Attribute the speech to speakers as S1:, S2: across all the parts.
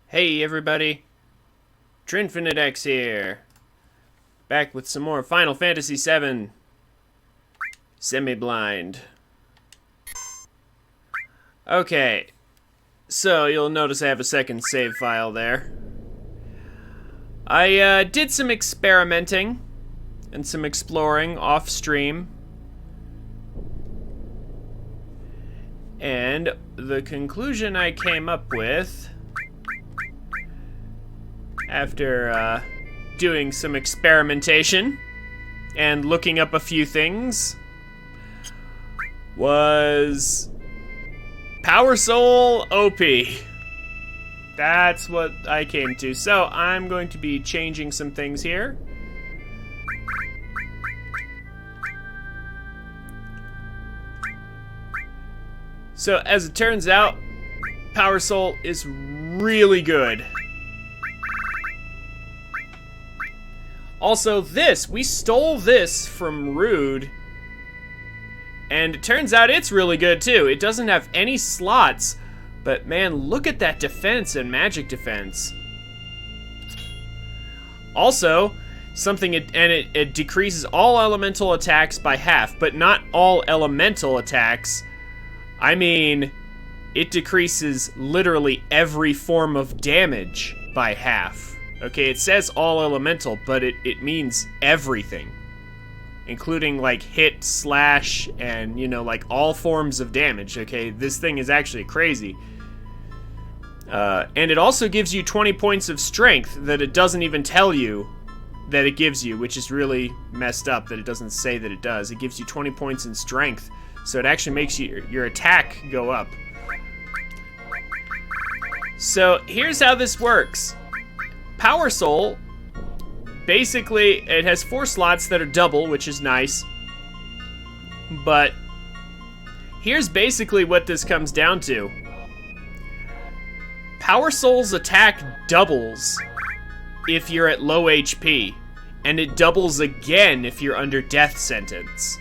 S1: Hey everybody, TrinfiniteX here, back with some more Final Fantasy VII Semi-Blind. Okay, so you'll notice I have a second save file there. I did some experimenting and some exploring off stream, and the conclusion I came up with after doing some experimentation and looking up a few things was Power Soul OP. That's what I came to. So I'm going to be changing some things here. So as it turns out, Power Soul is really good. Also, we stole this from Rude, and it turns out it's really good too. It doesn't have any slots, but man, look at that defense and magic defense. Also, it decreases all elemental attacks by half, but not all elemental attacks. I mean, it decreases literally every form of damage by half. Okay, it says all elemental, but it means everything. Including, like, hit, slash, and, you know, like, all forms of damage, okay? This thing is actually crazy. And it also gives you 20 points of strength that it doesn't even tell you that it gives you, which is really messed up that it doesn't say that it does. It gives you 20 points in strength, so it actually makes your attack go up. So, here's how this works. Power Soul, basically, it has 4 slots that are double, which is nice. But here's basically what this comes down to. Power Soul's attack doubles if you're at low HP, and it doubles again if you're under death sentence.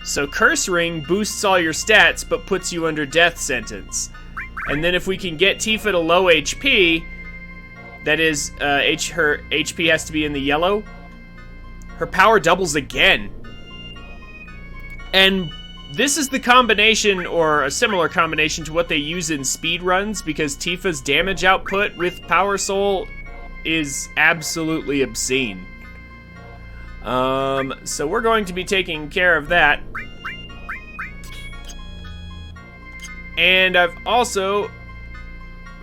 S1: So Curse Ring boosts all your stats, but puts you under death sentence. And then if we can get Tifa to low HP, that is, her HP has to be in the yellow, her power doubles again. And this is the combination, or a similar combination to what they use in speedruns, because Tifa's damage output with Power Soul is absolutely obscene. So we're going to be taking care of that. And I've also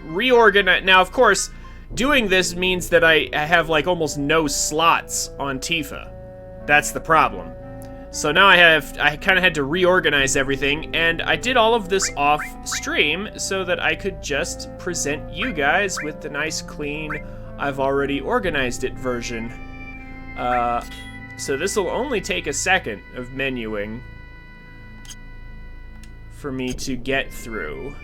S1: reorganized. Now, of course, doing this means that I have like almost no slots on Tifa. That's the problem. So now I kind of had to reorganize everything, and I did all of this off stream so that I could just present you guys with the nice, clean, I've already organized it version. So this will only take a second of menuing for me to get through.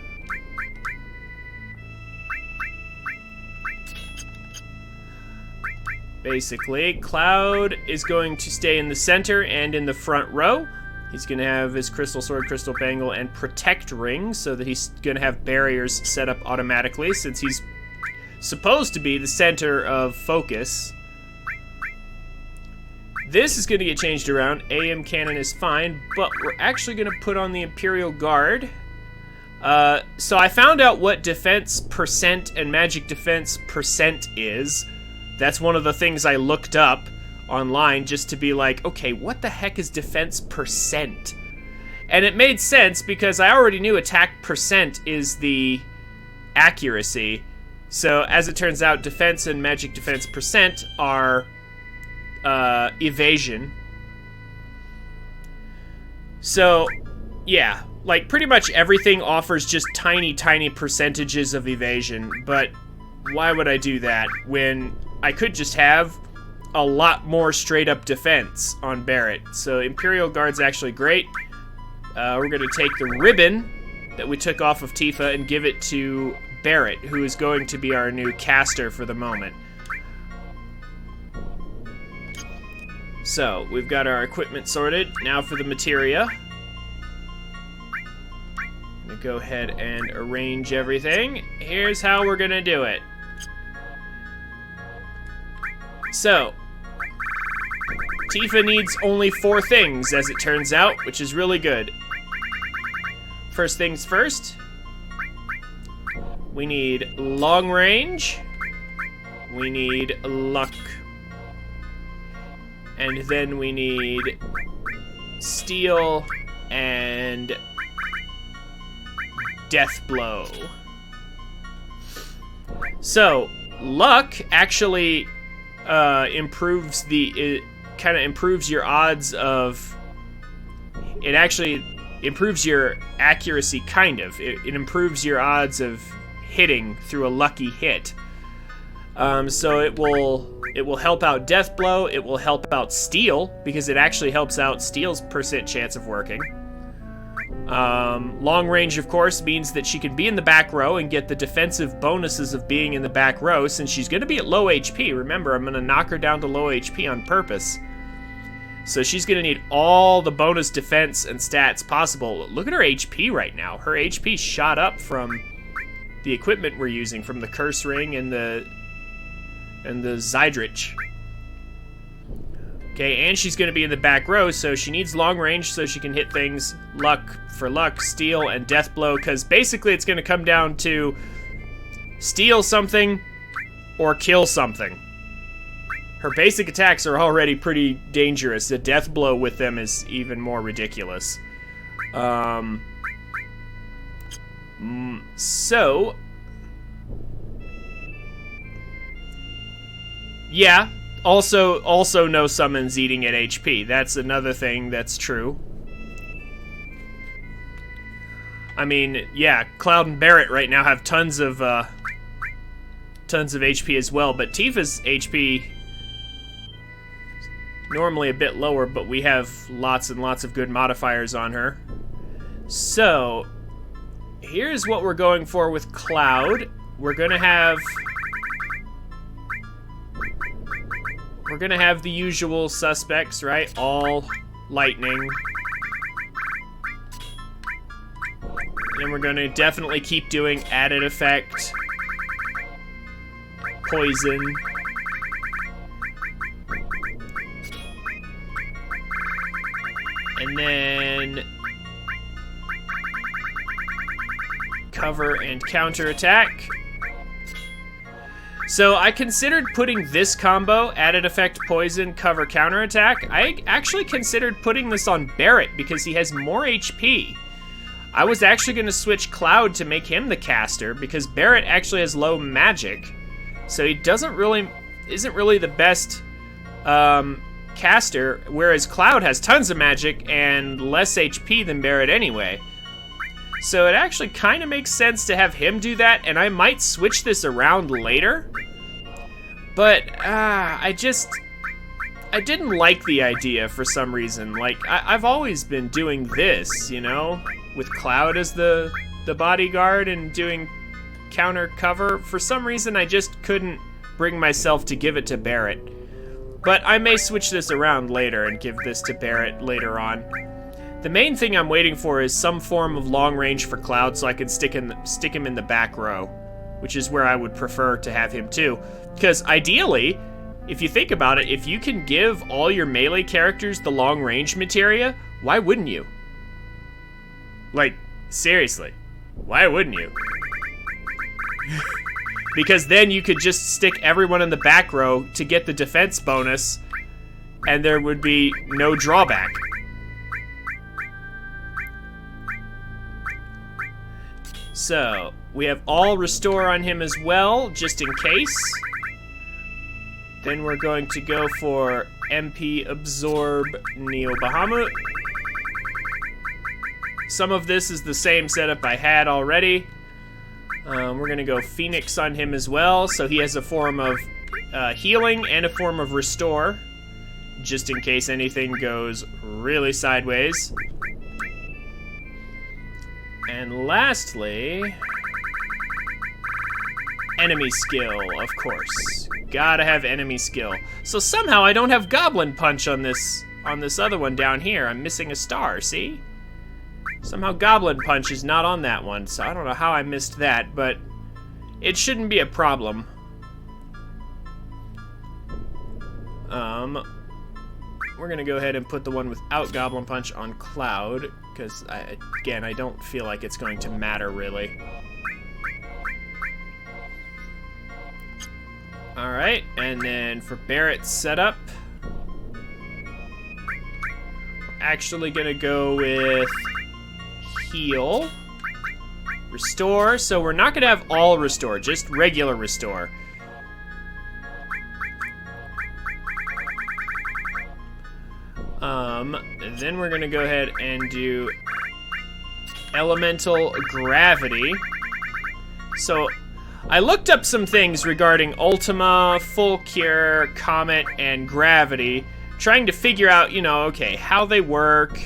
S1: Basically, Cloud is going to stay in the center and in the front row. He's going to have his Crystal Sword, Crystal Bangle, and Protect Ring, so that he's going to have barriers set up automatically, since he's supposed to be the center of focus. This is going to get changed around. AM Cannon is fine, but we're actually going to put on the Imperial Guard. So I found out what defense percent and magic defense percent is. That's one of the things I looked up online just to be like, okay, what the heck is defense percent? And it made sense because I already knew attack percent is the accuracy. So as it turns out, defense and magic defense percent are evasion. So, yeah, like pretty much everything offers just tiny, tiny percentages of evasion, but why would I do that when I could just have a lot more straight-up defense on Barret? So Imperial Guard's actually great. We're going to take the ribbon that we took off of Tifa and give it to Barret, who is going to be our new caster for the moment. So, we've got our equipment sorted. Now for the materia. I'm going to go ahead and arrange everything. Here's how we're going to do it. So, Tifa needs only 4 things, as it turns out, which is really good. First things first, we need long range, we need luck, and then we need steel and death blow. So, luck actually improves kind of improves your odds of, it actually improves your accuracy, kind of. It improves your odds of hitting through a lucky hit. So it will help out death blow, it will help out steel, because it actually helps out steel's % chance of working. Long range, of course, means that she can be in the back row and get the defensive bonuses of being in the back row, since she's going to be at low HP. Remember, I'm going to knock her down to low HP on purpose. So she's going to need all the bonus defense and stats possible. Look at her HP right now. Her HP shot up from the equipment we're using, from the Curse Ring and the Zydrich. Okay, and she's going to be in the back row, so she needs long range so she can hit things. Luck for luck, steel, and death blow, because basically it's going to come down to steal something or kill something. Her basic attacks are already pretty dangerous. The death blow with them is even more ridiculous. So, yeah, also no summons eating at HP. That's another thing that's true. I mean, yeah, Cloud and Barret right now have tons of HP as well, but Tifa's HP normally a bit lower, but we have lots and lots of good modifiers on her. So, here's what we're going for with Cloud. We're gonna have the usual suspects, right? All lightning. And we're gonna definitely keep doing added effect, poison, and then cover and counterattack. So I considered putting this combo, added effect, poison, cover, counterattack. I actually considered putting this on Barret because he has more HP. I was actually going to switch Cloud to make him the caster because Barret actually has low magic. So he isn't really the best caster, whereas Cloud has tons of magic and less HP than Barret anyway. So it actually kind of makes sense to have him do that, and I might switch this around later. But, I didn't like the idea for some reason. Like, I've always been doing this, you know? With Cloud as the bodyguard and doing counter cover. For some reason, I just couldn't bring myself to give it to Barret. But I may switch this around later and give this to Barret later on. The main thing I'm waiting for is some form of long range for Cloud so I can stick him in the back row, which is where I would prefer to have him too. Because ideally, if you think about it, if you can give all your melee characters the long range materia, why wouldn't you? Like, seriously, why wouldn't you? Because then you could just stick everyone in the back row to get the defense bonus, and there would be no drawback. So, we have all restore on him as well, just in case. Then we're going to go for MP absorb Neo Bahamut. Some of this is the same setup I had already. We're gonna go Phoenix on him as well, so he has a form of healing and a form of restore, just in case anything goes really sideways. And lastly, enemy skill, of course. Gotta have enemy skill. So somehow I don't have Goblin Punch on this other one down here. I'm missing a star, see? Somehow Goblin Punch is not on that one, so I don't know how I missed that, but it shouldn't be a problem. We're gonna go ahead and put the one without Goblin Punch on Cloud, because, again, I don't feel like it's going to matter, really. Alright, and then for Barret's setup, we're actually gonna go with Heal, Restore, so we're not gonna have all Restore, just regular Restore. And then we're gonna go ahead and do Elemental Gravity. So, I looked up some things regarding Ultima, Full Cure, Comet, and Gravity, trying to figure out, you know, okay, how they work,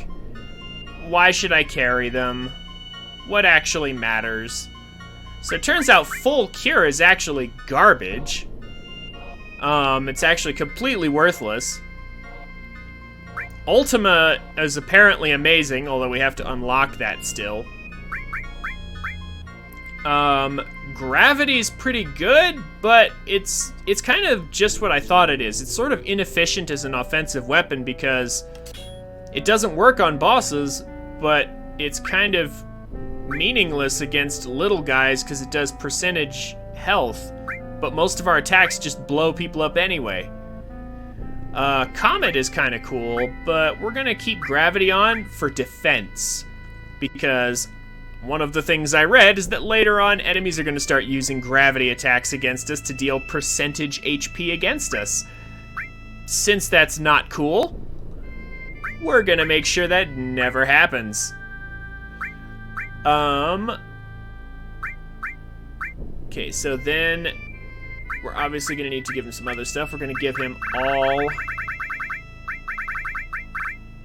S1: why should I carry them, what actually matters. So it turns out Full Cure is actually garbage. It's actually completely worthless. Ultima is apparently amazing, although we have to unlock that still. Gravity's pretty good, but it's kind of just what I thought it is. It's sort of inefficient as an offensive weapon because it doesn't work on bosses, but it's kind of meaningless against little guys because it does percentage health, but most of our attacks just blow people up anyway. Comet is kind of cool, but we're gonna keep Gravity on for defense, because one of the things I read is that later on, enemies are gonna start using gravity attacks against us to deal percentage HP against us. Since that's not cool, we're gonna make sure that never happens. Okay, so then we're obviously gonna need to give him some other stuff. We're gonna give him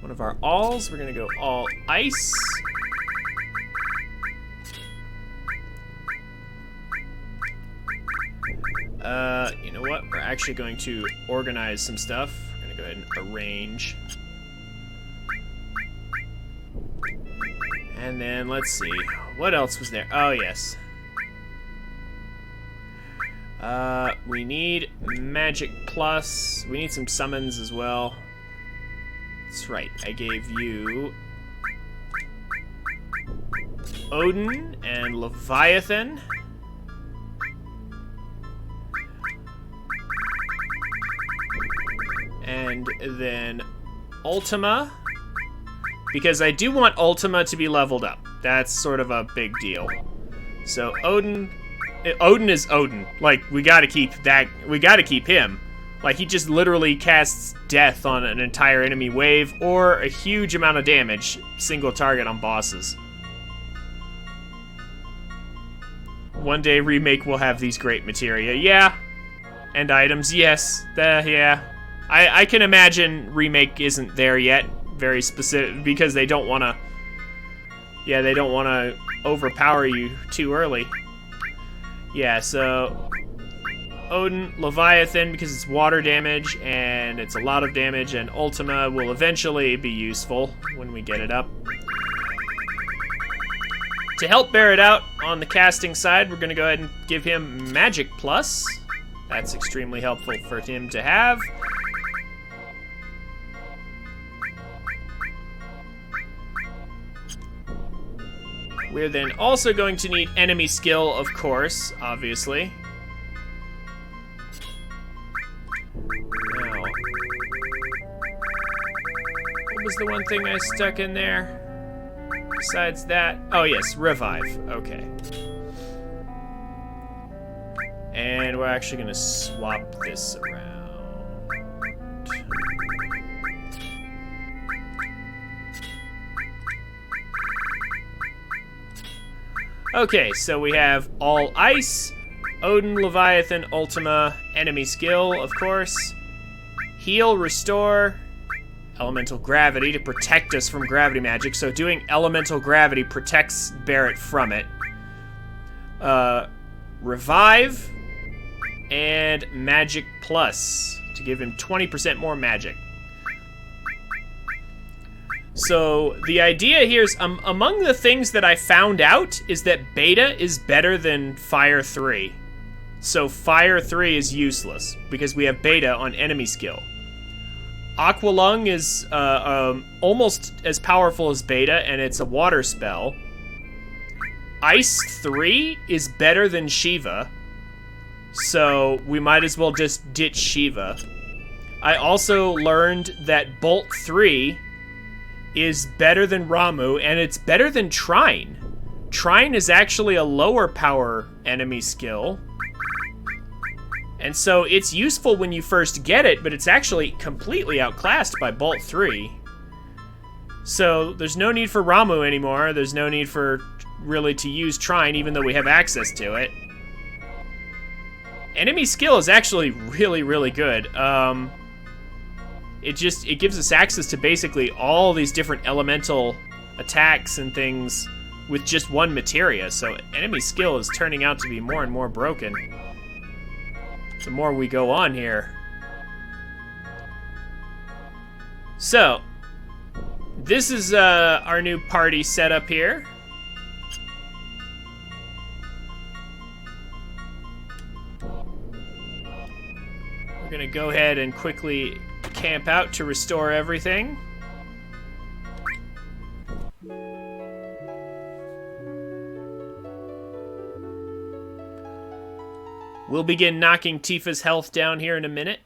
S1: one of our alls. We're gonna go all ice. You know what? We're actually going to organize some stuff. We're gonna go ahead and arrange. And then, let's see. What else was there? Oh, yes. We need Magic Plus. We need some summons as well. That's right. I gave you Odin and Leviathan. And then Ultima, because I do want Ultima to be leveled up. That's sort of a big deal. So Odin is Odin. Like, we gotta keep that, we gotta keep him. Like, he just literally casts death on an entire enemy wave, or a huge amount of damage, single target on bosses. One day Remake will have these great materia, yeah. And items, yes, yeah. I can imagine Remake isn't there yet, very specific, because they don't want to, they don't want to overpower you too early. Yeah, so Odin, Leviathan, because it's water damage, and it's a lot of damage, and Ultima will eventually be useful when we get it up. To help bear it out on the casting side, we're going to go ahead and give him Magic Plus. That's extremely helpful for him to have. We're then also going to need enemy skill, of course, obviously. Now, what was the one thing I stuck in there? Besides that, oh yes, revive, okay. And we're actually gonna swap this around. Okay, so we have all ice, Odin, Leviathan, Ultima, enemy skill, of course, heal, restore, elemental gravity to protect us from gravity magic. So doing elemental gravity protects Barret from it. Revive and magic plus to give him 20% more magic. So the idea here is, among the things that I found out is that Beta is better than Fire 3. So Fire 3 is useless because we have Beta on enemy skill. Aqualung is almost as powerful as Beta, and it's a water spell. Ice 3 is better than Shiva, so we might as well just ditch Shiva. I also learned that Bolt 3 is better than Ramu, and it's better than Trine. Trine is actually a lower power enemy skill. And so it's useful when you first get it, but it's actually completely outclassed by Bolt 3. So there's no need for Ramu anymore. There's no need for really to use Trine, even though we have access to it. Enemy skill is actually really, really good. It gives us access to basically all these different elemental attacks and things with just one materia. So enemy skill is turning out to be more and more broken the more we go on here. So, this is our new party setup here. We're gonna go ahead and quickly camp out to restore everything. We'll begin knocking Tifa's health down here in a minute.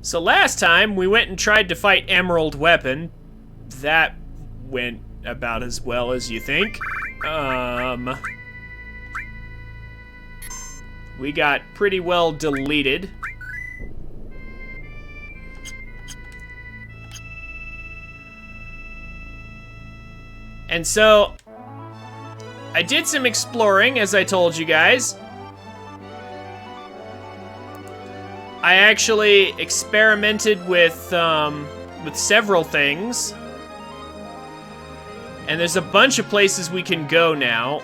S1: So last time, we went and tried to fight Emerald Weapon. That went about as well as you think. We got pretty well deleted. And so, I did some exploring, as I told you guys. I actually experimented with several things. And there's a bunch of places we can go now.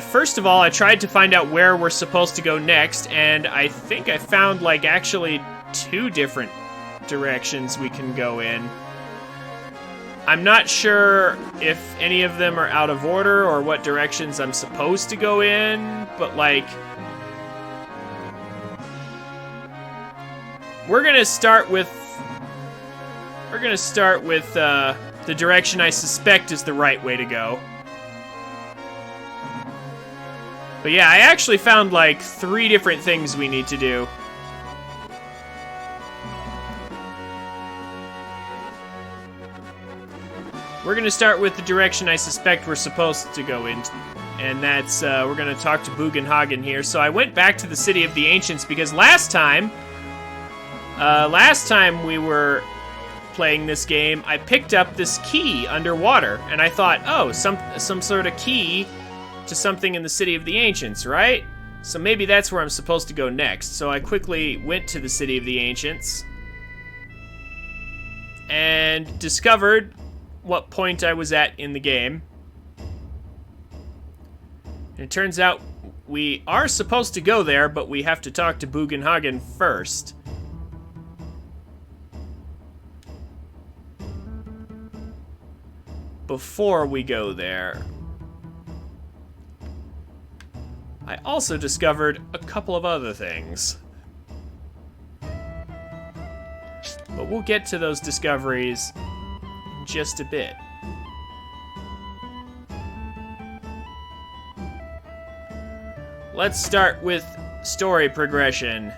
S1: First of all, I tried to find out where we're supposed to go next, and I think I found, like, actually 2 different directions we can go in. I'm not sure if any of them are out of order or what directions I'm supposed to go in, but like, we're gonna start with the direction I suspect is the right way to go. But yeah, I actually found like 3 different things we need to do. We're going to start with the direction I suspect we're supposed to go in, and that's, we're going to talk to Bugenhagen here. So I went back to the City of the Ancients because last time we were playing this game, I picked up this key underwater, and I thought, oh, some sort of key to something in the City of the Ancients, right? So maybe that's where I'm supposed to go next. So I quickly went to the City of the Ancients and discovered what point I was at in the game. And it turns out we are supposed to go there, but we have to talk to Bugenhagen first. Before we go there, I also discovered a couple of other things. But we'll get to those discoveries just a bit. Let's start with story progression.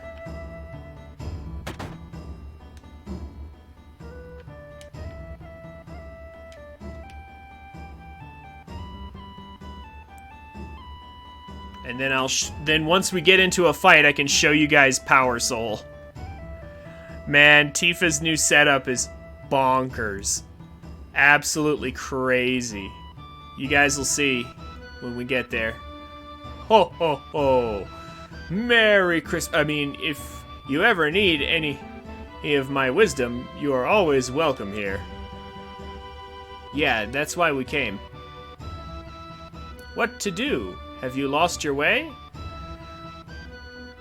S1: And then then once we get into a fight, I can show you guys Power Soul. Man, Tifa's new setup is bonkers. Absolutely crazy. You guys will see when we get there. Ho ho ho. Merry Christmas. I mean, if you ever need any of my wisdom, you are always welcome here. Yeah, that's why we came. What to do? Have you lost your way?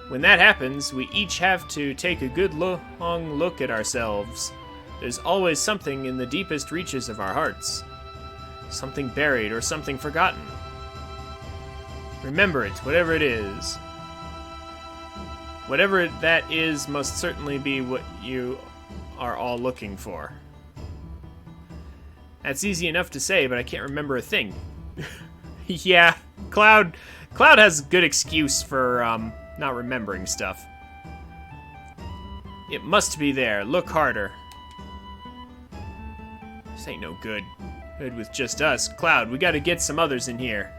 S1: When that happens, we each have to take a good long look at ourselves. There's always something in the deepest reaches of our hearts. Something buried or something forgotten. Remember it, whatever it is. Whatever that is must certainly be what you are all looking for. That's easy enough to say, but I can't remember a thing. Yeah, Cloud has a good excuse for not remembering stuff. It must be there. Look harder. This ain't no good. Good with just us. Cloud, we gotta get some others in here.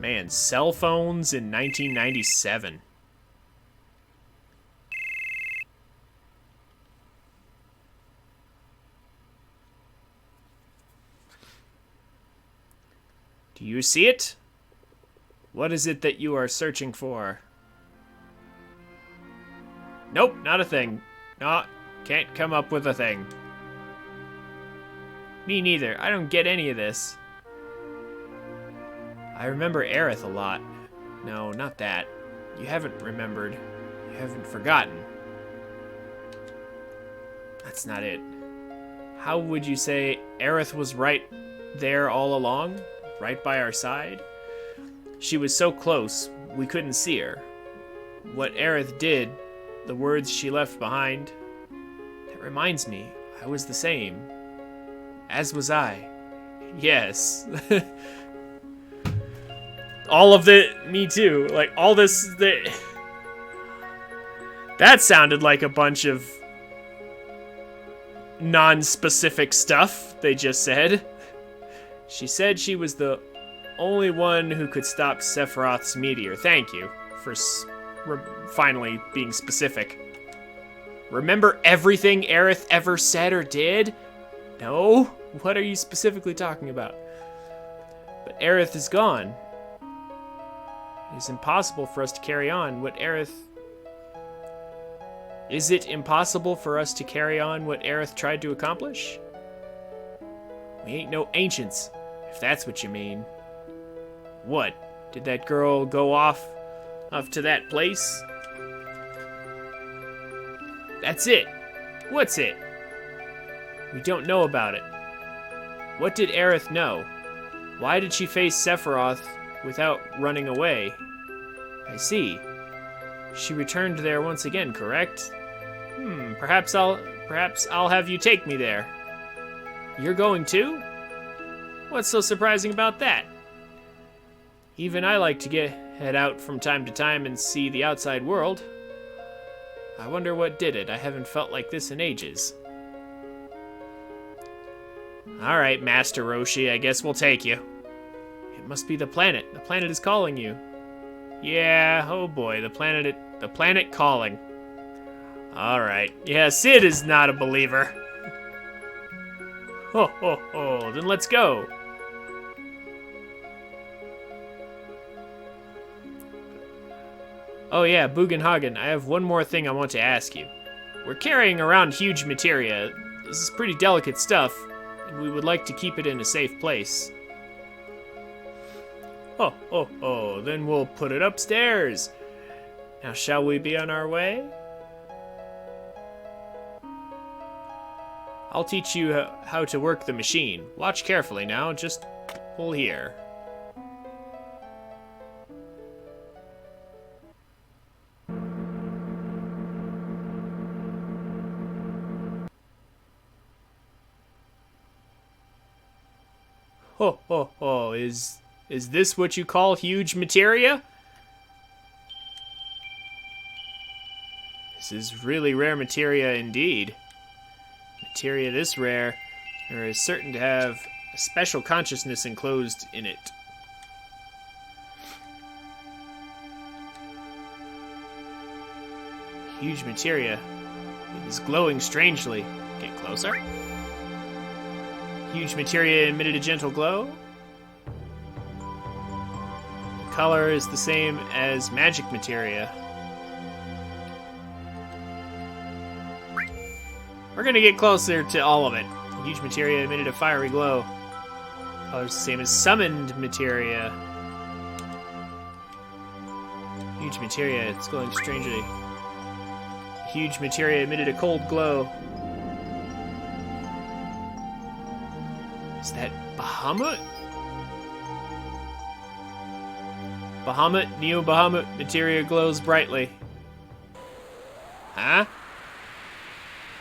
S1: Man, cell phones in 1997. Do you see it? What is it that you are searching for? Nope, not a thing. No, can't come up with a thing. Me neither. I don't get any of this. I remember Aerith a lot. No, not that. You haven't remembered. You haven't forgotten. That's not it. How would you say Aerith was right there all along? Right by our side? She was so close, we couldn't see her. What Aerith did, the words she left behind, that reminds me, I was the same. As was I. Yes. All of me too. Like, all this, that sounded like a bunch of non-specific stuff they just said. She said she was the only one who could stop Sephiroth's meteor. Thank you for finally being specific. Remember everything Aerith ever said or did? No? What are you specifically talking about? But Aerith is gone. It is impossible for us to carry on what Aerith... Is it impossible for us to carry on what Aerith tried to accomplish? We ain't no ancients, if that's what you mean. What? Did that girl go off to that place? That's it. What's it? We don't know about it. What did Aerith know? Why did she face Sephiroth without running away? I see. She returned there once again, correct? Perhaps I'll have you take me there. You're going too? What's so surprising about that? Even I like to head out from time to time and see the outside world. I wonder what did it. I haven't felt like this in ages. Alright, Master Roshi, I guess we'll take you. It must be the planet. The planet is calling you. Yeah, oh boy, the planet calling. Alright. Yeah, Sid is not a believer. Ho ho ho, then let's go. Oh yeah, Bugenhagen, I have one more thing I want to ask you. We're carrying around huge materia. This is pretty delicate stuff, and we would like to keep it in a safe place. Oh, oh, oh, then we'll put it upstairs. Now shall we be on our way? I'll teach you how to work the machine. Watch carefully now, just pull here. Ho ho ho, is this what you call huge materia? This is really rare materia indeed. Materia this rare, there is certain to have a special consciousness enclosed in it. Huge materia. It is glowing strangely. Get closer. Huge materia emitted a gentle glow. The color is the same as magic materia. We're gonna get closer to all of it. Huge materia emitted a fiery glow. Color's the same as summoned materia. Huge materia, it's glowing strangely. Huge materia emitted a cold glow. Bahamut? Bahamut, Neo Bahamut, materia glows brightly. Huh?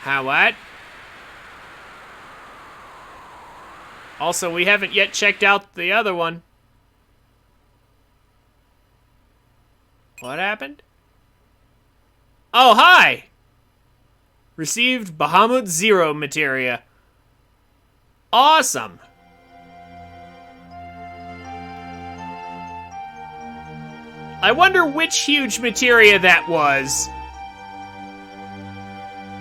S1: How what? Also, we haven't yet checked out the other one. What happened? Oh, hi! Received Bahamut 0 materia. Awesome! I wonder which huge materia that was.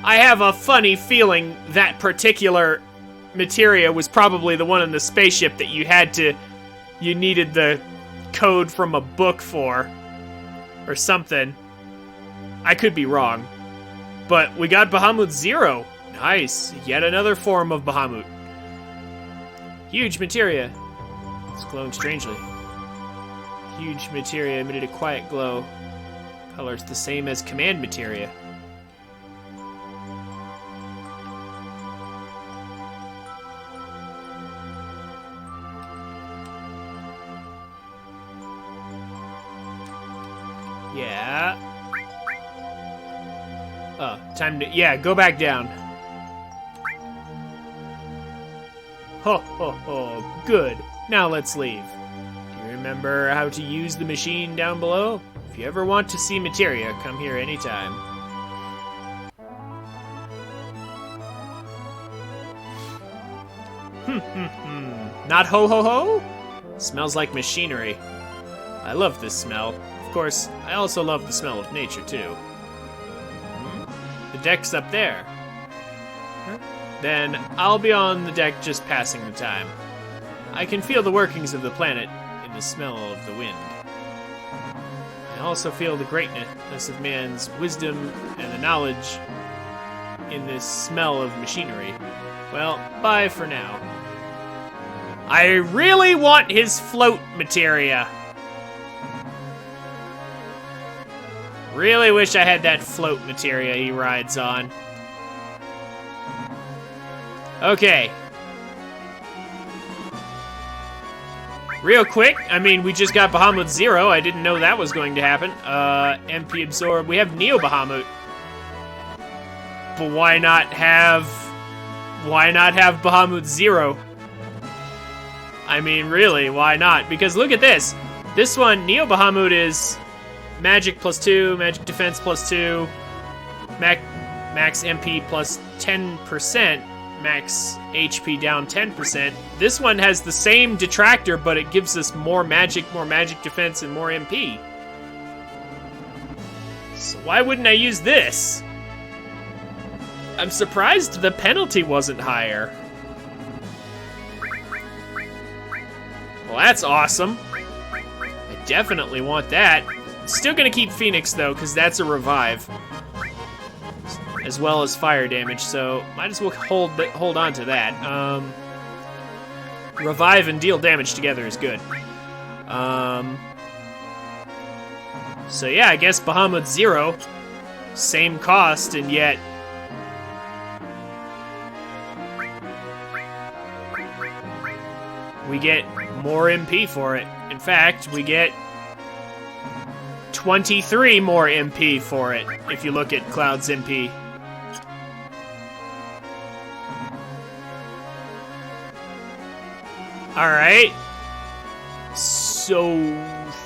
S1: I have a funny feeling that particular materia was probably the one in the spaceship that you needed the code from a book for. Or something. I could be wrong. But we got Bahamut 0. Nice. Yet another form of Bahamut. Huge materia. It's glowing strangely. Huge materia emitted a quiet glow. Colors the same as command materia. Yeah. Oh, time to... Yeah, go back down. Ho, ho, ho. Good. Now let's leave. Do you remember how to use the machine down below? If you ever want to see materia, come here anytime. Not ho, ho, ho? Smells like machinery. I love this smell. Of course, I also love the smell of nature, too. The deck's up there. Then I'll be on the deck just passing the time. I can feel the workings of the planet in the smell of the wind. I also feel the greatness of man's wisdom and the knowledge in this smell of machinery. Well, bye for now. I really want his float materia. Really wish I had that float materia he rides on. Okay. Real quick, I mean, we just got Bahamut 0. I didn't know that was going to happen. MP absorb. We have Neo Bahamut. But why not have Bahamut 0? I mean, really, why not? Because look at this. This one, Neo Bahamut is Magic +2, Magic Defense +2, Max MP plus 10%, Max HP down 10%. This one has the same detractor, but it gives us more Magic Defense, and more MP. So why wouldn't I use this? I'm surprised the penalty wasn't higher. Well, that's awesome. I definitely want that. Still gonna keep Phoenix, though, because that's a revive. As well as fire damage, so might as well hold on to that. Revive and deal damage together is good. So yeah, I guess Bahamut 0. Same cost, and yet... we get more MP for it. In fact, we get 23 more MP for it, if you look at Cloud's MP. Alright. So,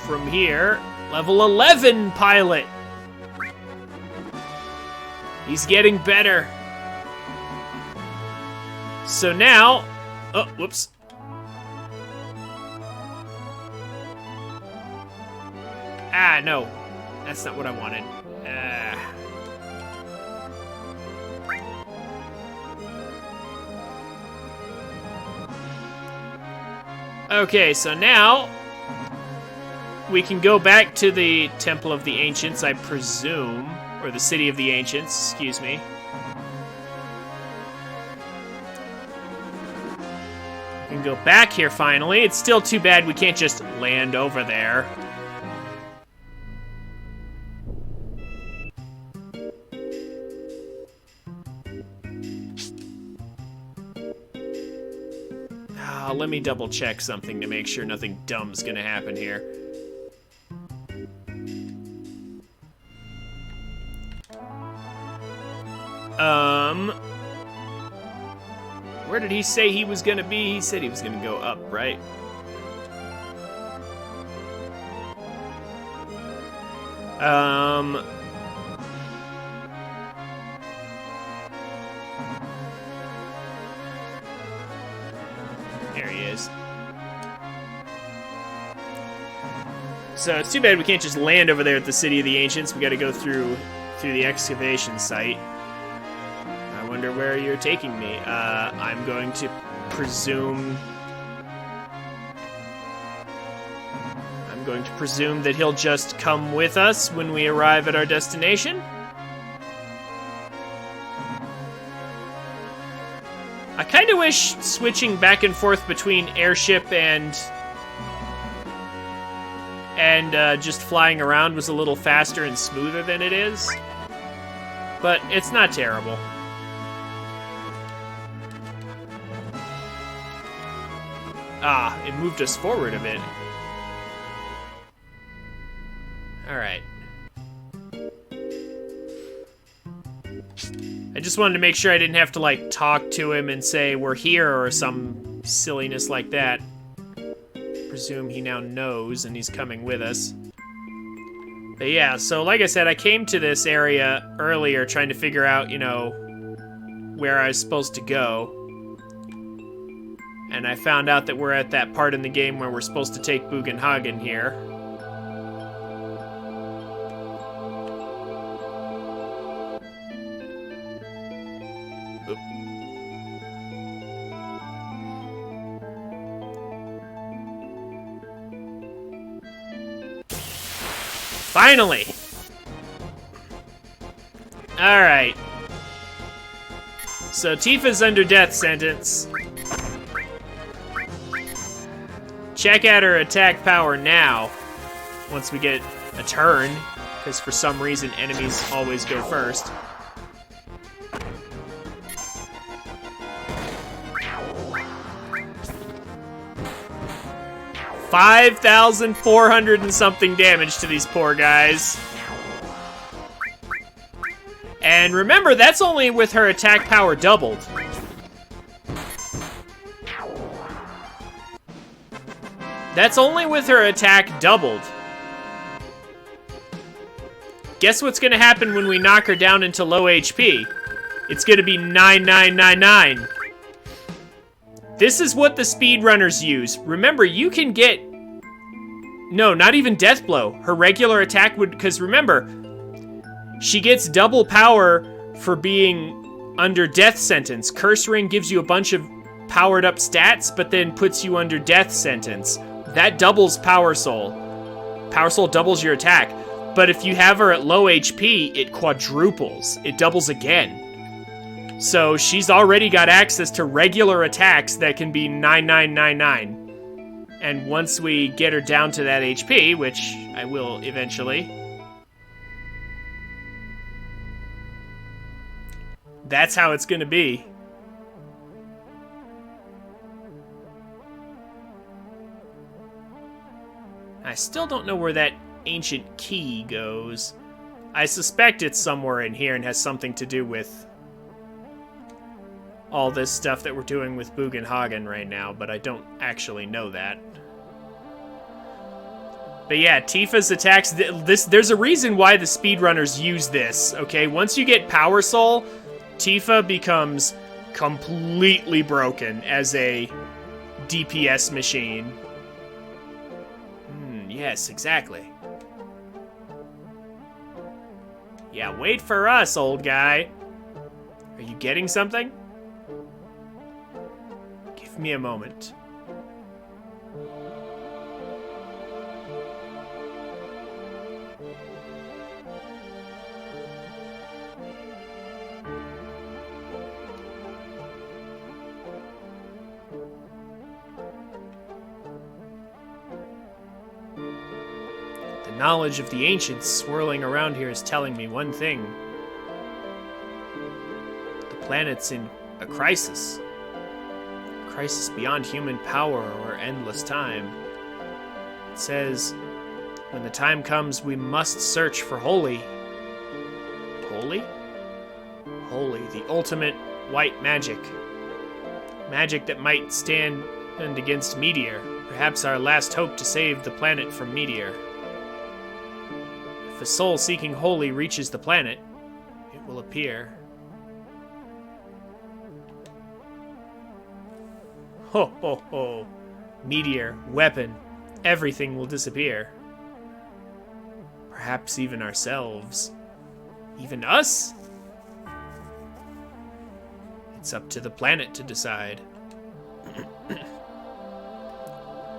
S1: from here, level 11 pilot. He's getting better. So now... oh, whoops. Ah, no. That's not what I wanted. Okay, so now we can go back to the Temple of the Ancients, I presume. Or the City of the Ancients, excuse me. We can go back here finally. It's still too bad we can't just land over there. Let me double check something to make sure nothing dumb's gonna happen here. Where did he say he was gonna be? He said he was gonna go up, right? There he is. So it's too bad we can't just land over there at the City of the Ancients. We gotta go through the excavation site. I wonder where you're taking me. I'm going to presume... I'm going to presume that he'll just come with us when we arrive at our destination. I kind of wish switching back and forth between airship and just flying around was a little faster and smoother than it is. But it's not terrible. Ah, it moved us forward a bit. Alright. I just wanted to make sure I didn't have to, like, talk to him and say we're here or some silliness like that. Presume he now knows and he's coming with us. But yeah, so like I said, I came to this area earlier trying to figure out, you know, where I was supposed to go. And I found out that we're at that part in the game where we're supposed to take Bugenhagen here. Finally! Alright. So Tifa's under death sentence. Check out her attack power now, once we get a turn, because for some reason enemies always go first. $5,400 and something damage to these poor guys. And remember, that's only with her attack power doubled. That's only with her attack doubled. Guess what's gonna happen when we knock her down into low HP? It's gonna be 9999. This is what the speedrunners use. Remember, you can get... No, not even Death Blow. Her regular attack would... Because remember, she gets double power for being under death sentence. Curse Ring gives you a bunch of powered up stats, but then puts you under death sentence. That doubles Power Soul. Power Soul doubles your attack. But if you have her at low HP, it quadruples. It doubles again. So she's already got access to regular attacks that can be 9999. And once we get her down to that HP, which I will eventually, that's how it's gonna be. I still don't know where that ancient key goes. I suspect it's somewhere in here and has something to do with all this stuff that we're doing with Bugenhagen right now, but I don't actually know that. But yeah, Tifa's attacks, there's a reason why the speedrunners use this, okay? Once you get Power Soul, Tifa becomes completely broken as a DPS machine. Yes, exactly. Yeah, wait for us, old guy. Are you getting something? Give me a moment. The knowledge of the ancients swirling around here is telling me one thing. The planet's in a crisis. crisis beyond human power or endless time. It says, when the time comes, we must search for holy. Holy? Holy, the ultimate white magic. Magic that might stand against meteor. Perhaps our last hope to save the planet from meteor. If a soul seeking holy reaches the planet, it will appear. Ho ho ho. Meteor, weapon, everything will disappear. Perhaps even ourselves. Even us? It's up to the planet to decide.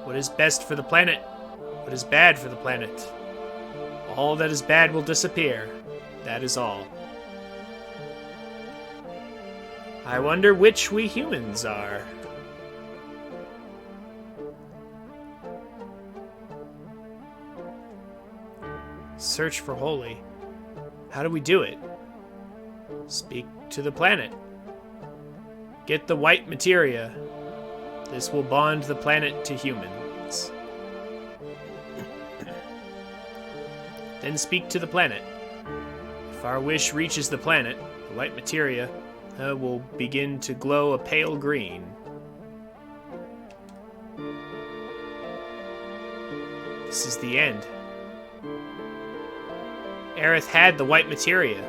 S1: What is best for the planet? What is bad for the planet? All that is bad will disappear. That is all. I wonder which we humans are. Search for holy. How do we do it? Speak to the planet. Get the white materia. This will bond the planet to humans. Then speak to the planet. If our wish reaches the planet, the white materia will begin to glow a pale green. This is the end. Aerith had the white materia.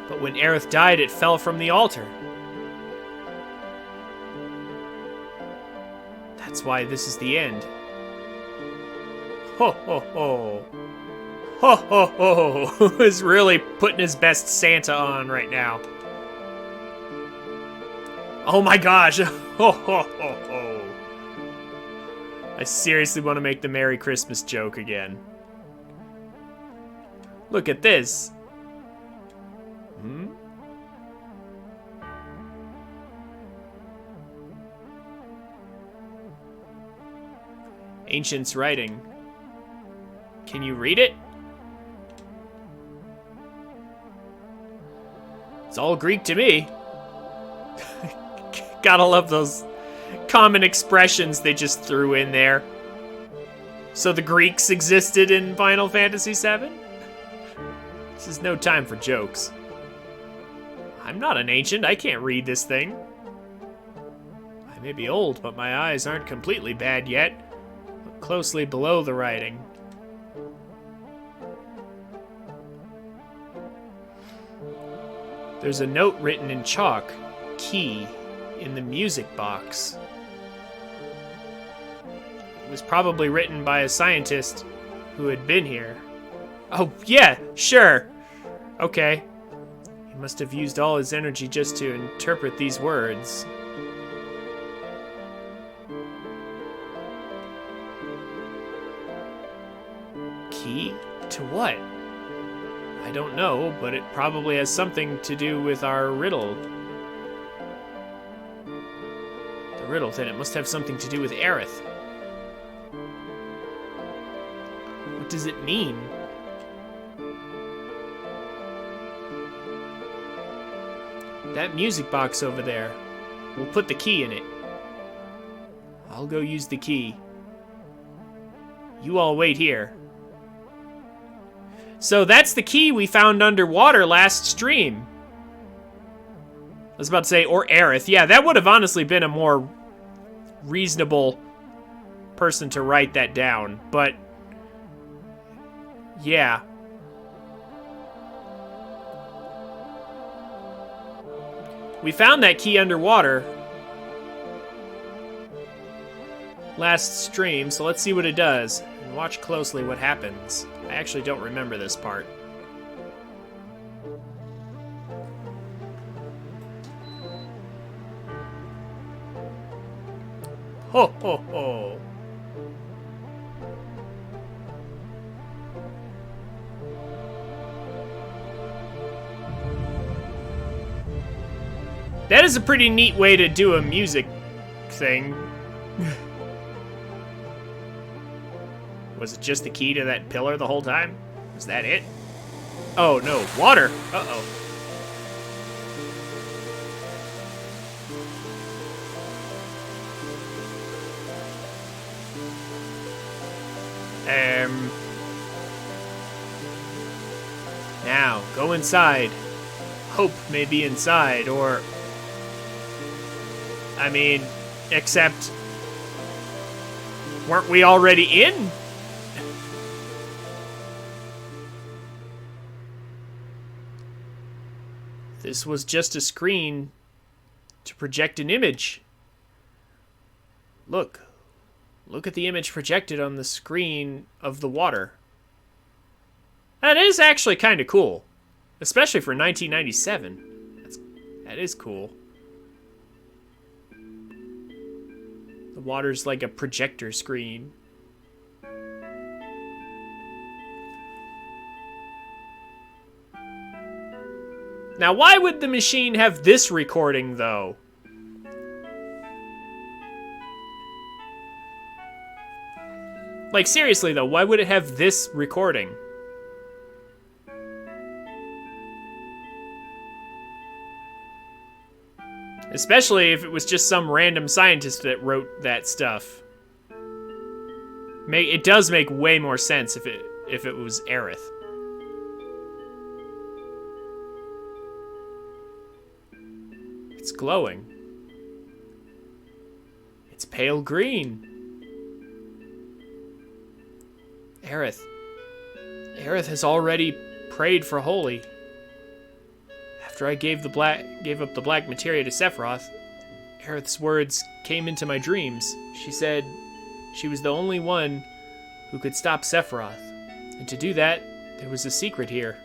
S1: But when Aerith died, it fell from the altar. That's why this is the end. Ho ho ho. Ho ho ho. Who is really putting his best Santa on right now? Oh my gosh. Ho ho ho ho. I seriously want to make the Merry Christmas joke again. Look at this. Ancient's writing. Can you read it? It's all Greek to me. Gotta love those common expressions they just threw in there. So the Greeks existed in Final Fantasy VII? This is no time for jokes. I'm not an ancient. I can't read this thing. I may be old, but my eyes aren't completely bad yet. Look closely below the writing. There's a note written in chalk, key, in the music box. It was probably written by a scientist who had been here. Oh, yeah, sure. Okay. He must have used all his energy just to interpret these words. Key to what? I don't know, but it probably has something to do with our riddle. The riddle, then it must have something to do with Aerith. What does it mean? That music box over there. We'll put the key in it. I'll go use the key. You all wait here. So that's the key we found underwater last stream. I was about to say, or Aerith. Yeah, that would have honestly been a more reasonable person to write that down. But, yeah. We found that key underwater last stream, so let's see what it does. And watch closely what happens. I actually don't remember this part. Ho ho ho! That is a pretty neat way to do a music thing. Was it just the key to that pillar the whole time? Was that it? Oh no, water! Uh-oh. Now, go inside. Hope may be inside, or... I mean, except... weren't we already in? This was just a screen to project an image. Look. Look at the image projected on the screen of the water. That is actually kind of cool. Especially for 1997. That is cool. The water's like a projector screen. Now, why would the machine have this recording, though? Like, seriously, though, why would it have this recording? Especially if it was just some random scientist that wrote that stuff. It does make way more sense if it was Aerith. It's glowing. It's pale green. Aerith. Aerith has already prayed for Holy. After I gave up the black materia to Sephiroth, Aerith's words came into my dreams. She said she was the only one who could stop Sephiroth. And to do that, there was a secret here.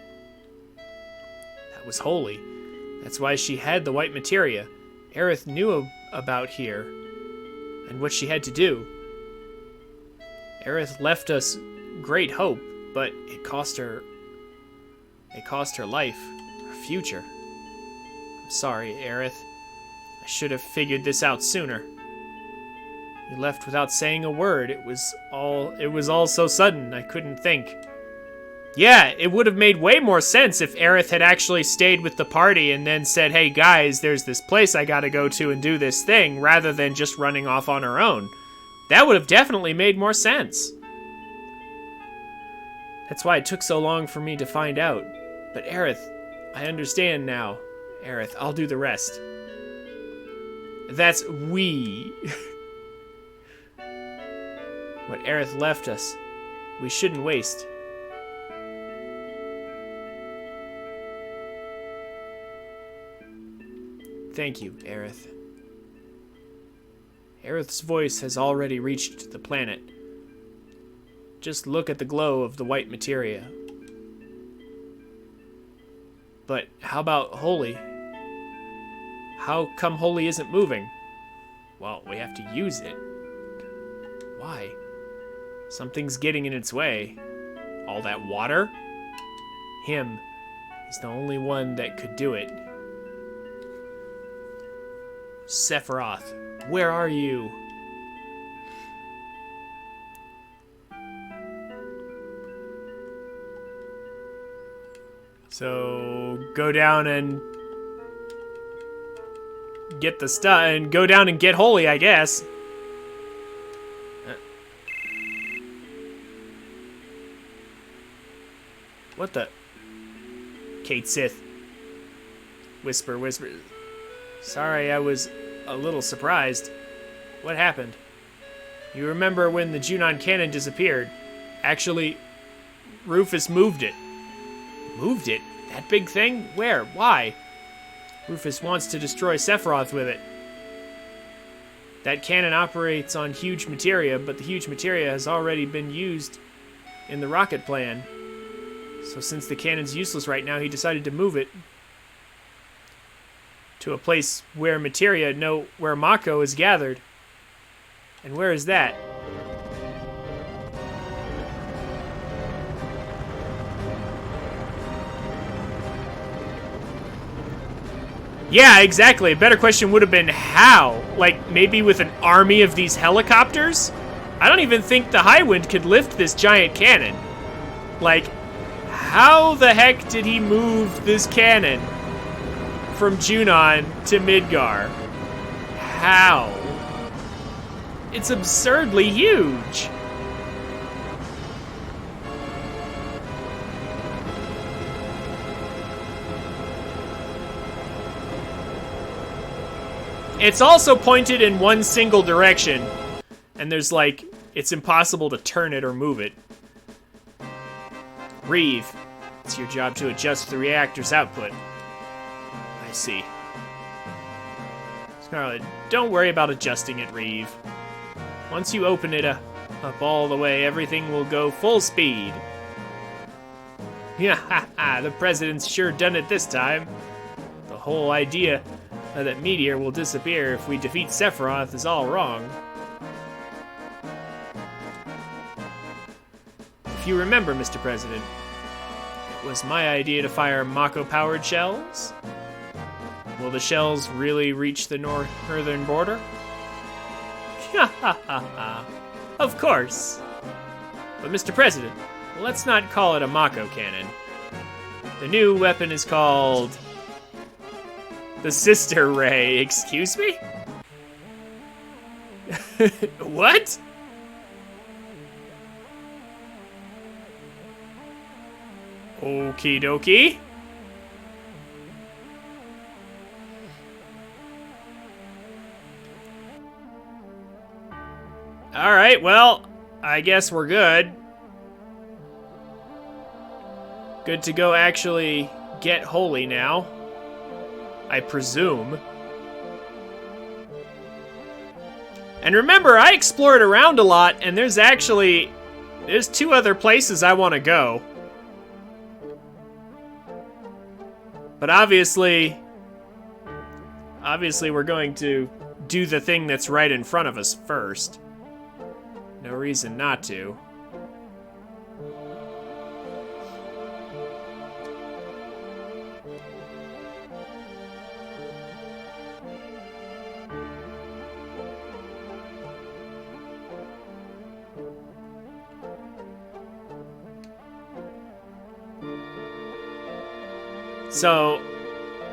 S1: That was Holy. That's why she had the white materia. Aerith knew about here and what she had to do. Aerith left us great hope, but it cost her life, her future. I'm sorry, Aerith. I should have figured this out sooner. You left without saying a word. It was all so sudden, I couldn't think. Yeah, it would have made way more sense if Aerith had actually stayed with the party and then said, hey guys, there's this place I gotta go to and do this thing, rather than just running off on her own. That would have definitely made more sense. That's why it took so long for me to find out. But Aerith, I understand now. Aerith, I'll do the rest. That's we. What Aerith left us, we shouldn't waste. Thank you, Aerith. Aerith's voice has already reached the planet. Just look at the glow of the white materia. But how about Holy? How come Holy isn't moving? Well, we have to use it. Why? Something's getting in its way. All that water? Him. He's the only one that could do it. Sephiroth, where are you? So, go down and get the stuff, and go down and get Holy, I guess. What the? Kate Sith. Whisper, whisper. Sorry, I was a little surprised. What happened? You remember when the Junon cannon disappeared? Actually, Rufus moved it. Moved it? That big thing? Where? Why? Rufus wants to destroy Sephiroth with it. That cannon operates on huge materia, but the huge materia has already been used in the rocket plan. So since the cannon's useless right now, he decided to move it to a place where where Mako is gathered. And where is that? Yeah, exactly. A better question would have been how? Like, maybe with an army of these helicopters? I don't even think the Highwind could lift this giant cannon. Like, how the heck did he move this cannon from Junon to Midgar? How? It's absurdly huge. It's also pointed in one single direction. And there's like, it's impossible to turn it or move it. Reeve, it's your job to adjust the reactor's output. I see. Scarlet, don't worry about adjusting it, Reeve. Once you open it up all the way, everything will go full speed. Yeah, ha ha, the president's sure done it this time. The whole idea that Meteor will disappear if we defeat Sephiroth is all wrong. If you remember, Mr. President, it was my idea to fire Mako-powered shells. Will the shells really reach the northern border? Ha ha ha ha. Of course. But Mr. President, let's not call it a Mako cannon. The new weapon is called the Sister Ray. Excuse me? What? Okie dokie. Alright, well, I guess we're good. Good to go actually get holy now. I presume. And remember, I explored around a lot, and there's 2 other places I want to go. But obviously we're going to do the thing that's right in front of us first. No reason not to. So,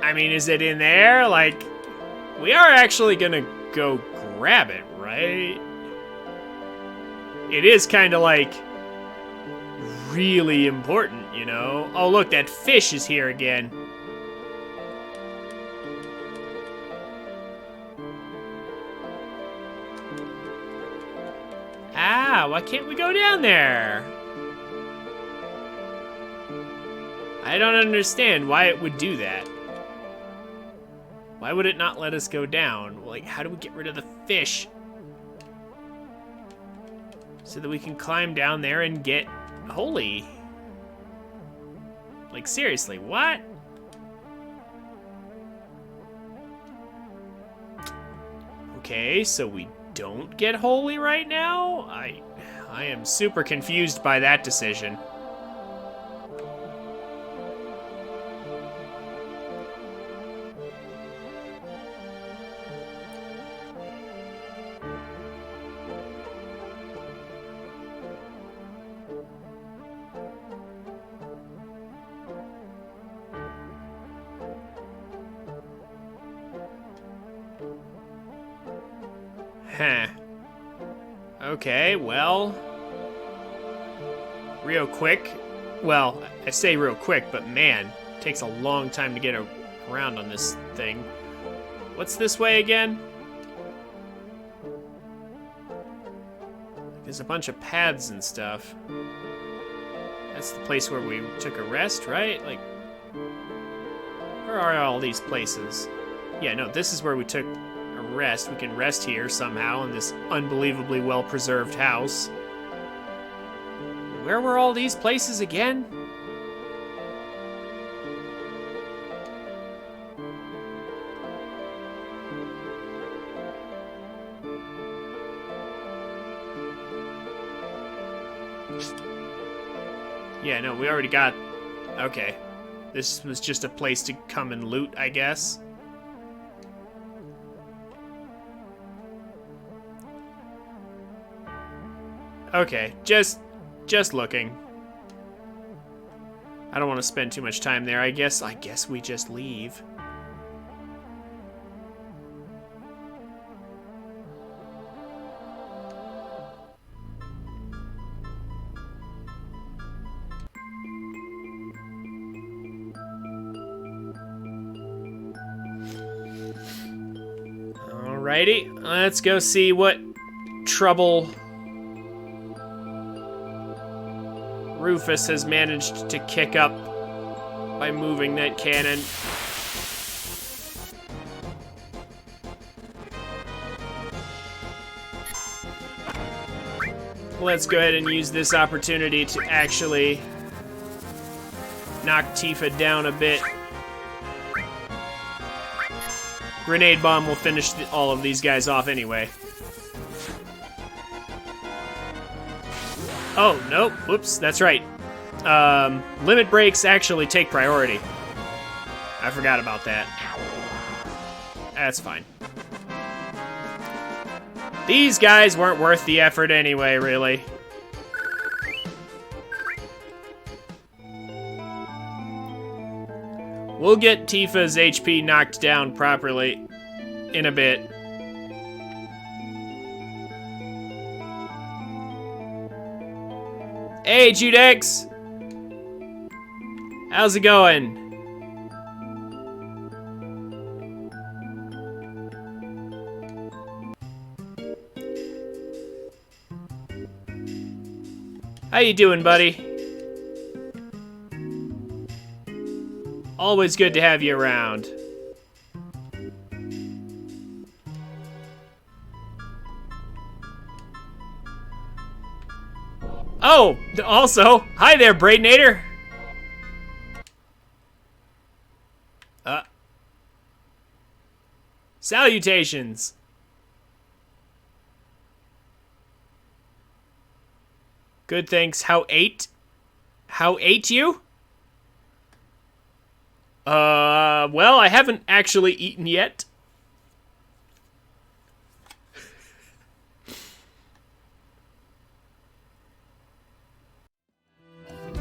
S1: I mean, is it in there? Like, we are actually gonna go grab it, right? It is kind of like really important, you know? Oh, look, that fish is here again. Ah, why can't we go down there? I don't understand why it would do that. Why would it not let us go down? Like, how do we get rid of the fish? So that we can climb down there and get holy. Like, seriously, what? Okay, so we don't get holy right now? I am super confused by that decision. Huh. Okay, well, real quick. Well, I say real quick, but man, it takes a long time to get around on this thing. What's this way again? There's a bunch of paths and stuff. That's the place where we took a rest, right? Like, where are all these places? Yeah, no, this is where we took a rest. We can rest here somehow in this unbelievably well-preserved house. Where were all these places again? Yeah, no, we already got... Okay. This was just a place to come and loot, I guess. Okay, just looking. I don't want to spend too much time there. I guess we just leave. Alrighty, let's go see what trouble Rufus has managed to kick up by moving that cannon. Let's go ahead and use this opportunity to actually knock Tifa down a bit. Grenade bomb will finish all of these guys off anyway. Oh, nope. Whoops, that's right. Limit breaks actually take priority. I forgot about that. That's fine. These guys weren't worth the effort anyway, really. We'll get Tifa's HP knocked down properly in a bit. Hey, Judex! How's it going? How you doing, buddy? Always good to have you around. Oh, also, hi there, Braidnator. Salutations. Good, thanks. How ate you? Well, I haven't actually eaten yet.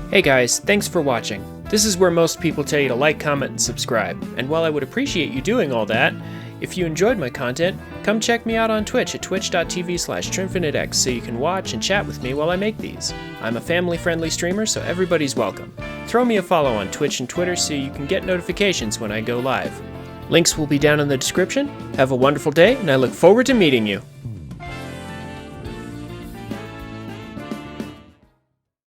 S1: Hey guys, thanks for watching. This is where most people tell you to like, comment, and subscribe. And while I would appreciate you doing all that, if you enjoyed my content, come check me out on Twitch at twitch.tv/TrinfiniteX so you can watch and chat with me while I make these. I'm a family-friendly streamer, so everybody's welcome. Throw me a follow on Twitch and Twitter so you can get notifications when I go live. Links will be down in the description. Have a wonderful day, and I look forward to meeting you.